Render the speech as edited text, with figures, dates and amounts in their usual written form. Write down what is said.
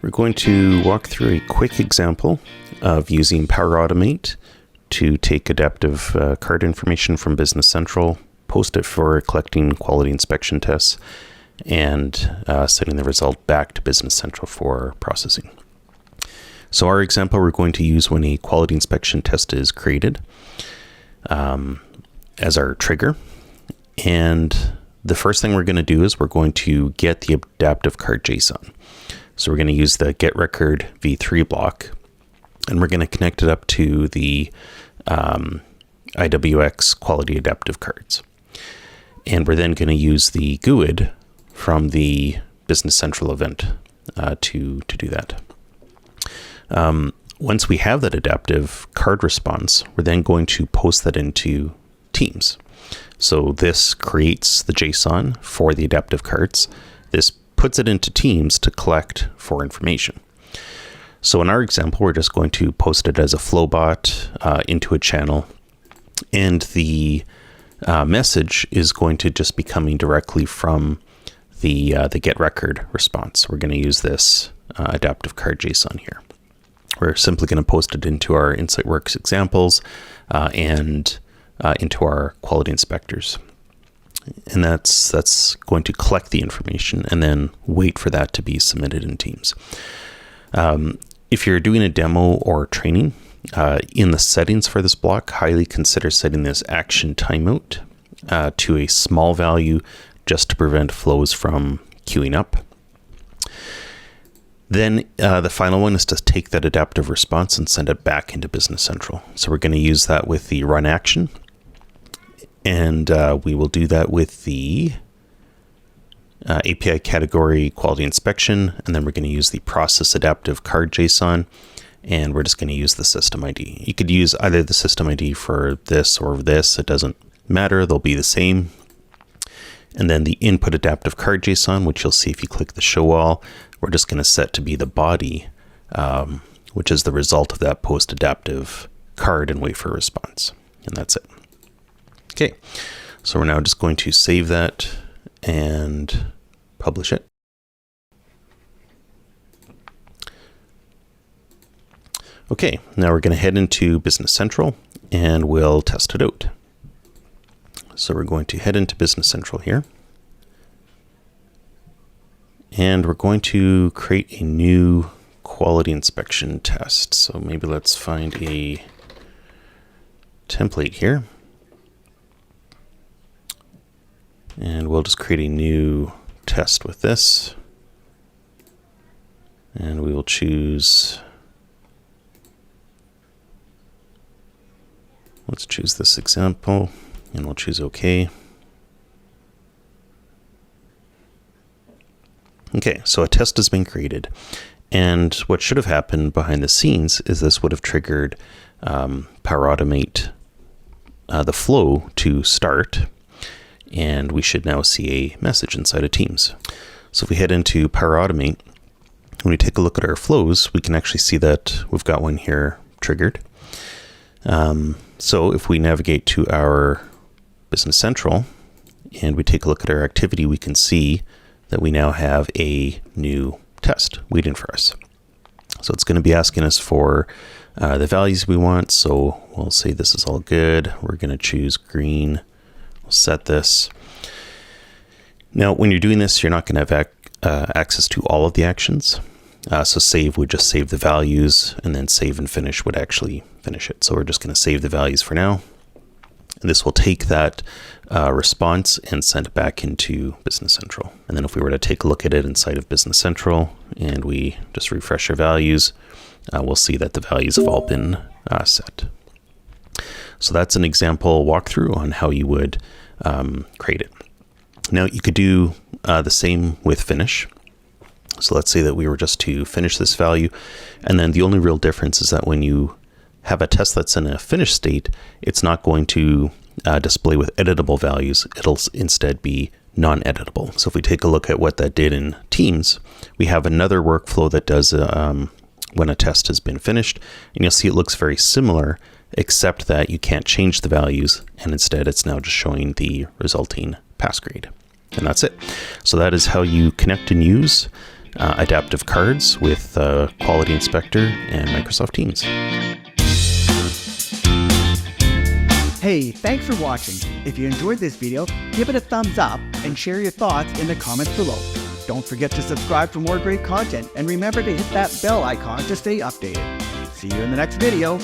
We're going to walk through a quick example of using Power Automate to take adaptive card information from Business Central, post it for collecting quality inspection tests, and sending the result back to Business Central for processing. So our example we're going to use when a quality inspection test is created as our trigger. And the first thing we're going to do is we're going to get the adaptive card JSON. So we're going to use the get record v3 block, and we're going to connect it up to the IWX quality adaptive cards. And we're then going to use the GUID from the Business Central event to do that. Once we have that adaptive card response, we're then going to post that into Teams. So this creates the JSON for the adaptive cards. This puts it into Teams to collect for information. So in our example, we're just going to post it as a flowbot into a channel, and the message is going to just be coming directly from the get record response. We're going to use this adaptive card JSON here. We're simply going to post it into our InsightWorks examples and into our quality inspectors. And that's going to collect the information and then wait for that to be submitted in Teams. If you're doing a demo or training, in the settings for this block, highly consider setting this action timeout to a small value just to prevent flows from queuing up. Then the final one is to take that adaptive response and send it back into Business Central. So we're going to use that with the run action. And we will do that with the API category quality inspection. And then we're going to use the process adaptive card JSON. And we're just going to use the system ID. You could use either the system ID for this or this. It doesn't matter. They'll be the same. And then the input adaptive card JSON, which you'll see if you click the show all, we're just going to set to be the body, which is the result of that post adaptive card, and wait for a response. And that's it. Okay, so we're now just going to save that and publish it. Okay, now we're going to head into Business Central and we'll test it out. So we're going to head into Business Central here. And we're going to create a new quality inspection test. So maybe let's find a template here. And we'll just create a new test with this. And we will choose, let's choose this example, and we'll choose OK. Okay, so a test has been created. And what should have happened behind the scenes is this would have triggered Power Automate the flow to start. And we should now see a message inside of Teams. So if we head into Power Automate, when we take a look at our flows, we can actually see that we've got one here triggered. So if we navigate to our Business Central and we take a look at our activity, we can see that we now have a new test waiting for us. So it's going to be asking us for the values we want. So we'll say this is all good. We're going to choose green. We'll set this. Now, when you're doing this, you're not going to have access to all of the actions. So save would just save the values, and then save and finish would actually finish it. So we're just going to save the values for now. And this will take that response and send it back into Business Central. And then if we were to take a look at it inside of Business Central and we just refresh our values, we'll see that the values have all been set. So that's an example walkthrough on how you would create it. Now you could do the same with finish. So let's say that we were just to finish this value, and then the only real difference is that when you have a test that's in a finished state, it's not going to display with editable values. It'll instead be non-editable. So if we take a look at what that did in Teams, we have another workflow that does when a test has been finished, and you'll see it looks very similar, except that you can't change the values, and instead it's now just showing the resulting pass grade. And that's it. So that is how you connect and use adaptive cards with Quality Inspector and Microsoft Teams. Hey, thanks for watching. If you enjoyed this video, give it a thumbs up and share your thoughts in the comments below. Don't forget to subscribe for more great content, and remember to hit that bell icon to stay updated. See you in the next video.